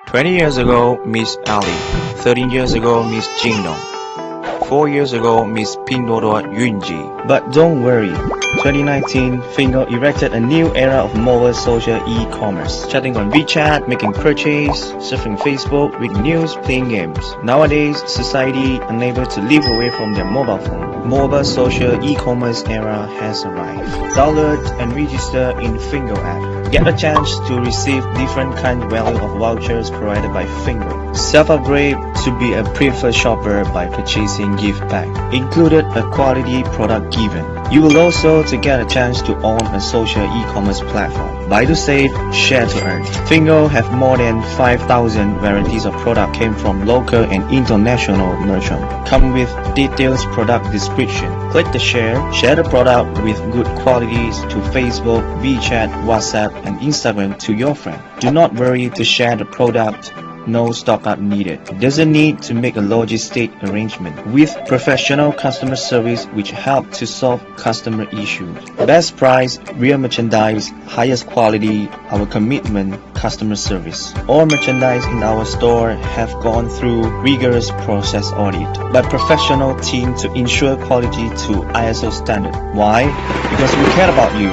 20 years ago, Miss Ali. 13 years ago, Miss Jingdong. 4 years ago, Miss Pinodor Yunji. But don't worry, 2019, Fingo erected a new era of mobile social e-commerce. Chatting on WeChat, making purchase, surfing Facebook, reading news, playing games. Nowadays, society unable to live away from their mobile phone. Mobile social e-commerce era has arrived. Download and register in Fingo app. Get a chance to receive different kind value of vouchers provided by Fingo. Self-upgrade to be a preferred shopper by purchasing gift pack. Included a quality product given. You will also to get a chance to own a social e-commerce platform. Buy to save, share to earn. Fingo have more than 5,000 varieties of product came from local and international merchants. Come with detailed product description. Click the share the product with good qualities to Facebook, WeChat, WhatsApp and Instagram to your friend. Do not worry to share the product. No stock up needed. Doesn't need to make a logistic arrangement with professional customer service which help to solve customer issues. Best price, real merchandise, highest quality, our commitment, customer service. All merchandise in our store have gone through rigorous process audit by professional team to ensure quality to ISO standard. Why? Because we care about you.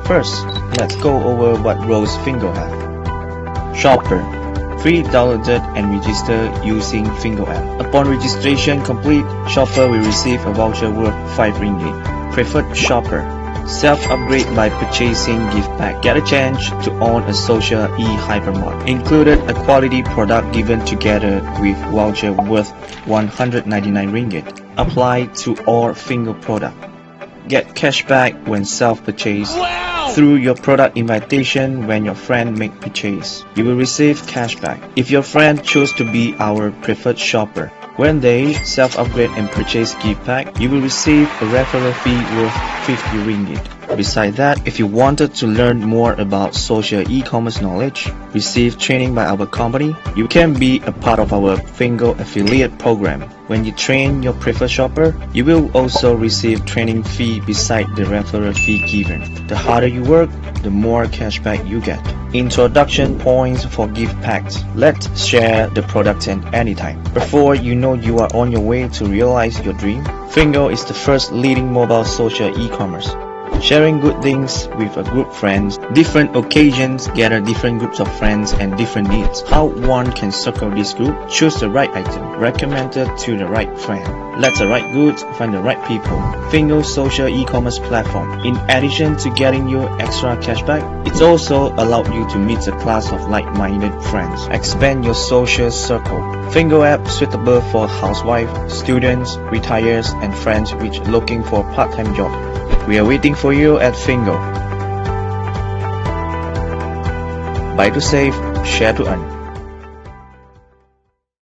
First, let's go over what roles Fingo have. Shopper. Free downloaded and register using Fingo app. Upon registration complete, shopper will receive a voucher worth 5 ringgit. Preferred shopper. Self-upgrade by purchasing gift pack. Get a chance to own a social e-hypermart. Included a quality product given together with voucher worth 199 ringgit. Apply to all Fingo product. Get cashback when self-purchase. Through your product invitation when your friend make purchase. You will receive cashback. If your friend choose to be our preferred shopper, when they self-upgrade and purchase gift pack, you will receive a referral fee worth 50 ringgit. Besides that, if you wanted to learn more about social e-commerce knowledge, receive training by our company, you can be a part of our Fingo affiliate program. When you train your preferred shopper, you will also receive training fee beside the referral fee given. The harder you work, the more cashback you get. Introduction points for gift packs. Let's share the product anytime. Before you know you are on your way to realize your dream, Fingo is the first leading mobile social e-commerce. Sharing good things with a group friends. Different occasions gather different groups of friends and different needs. How one can circle this group? Choose the right item. Recommended to the right friend. Let the right goods find the right people. Fingo social e-commerce platform. In addition to getting you extra cashback, it's also allowed you to meet a class of like-minded friends. Expand your social circle. Fingo app suitable for housewives, students, retirees and friends which looking for a part-time job. We are waiting for you at Fingo. Buy to save, share to earn.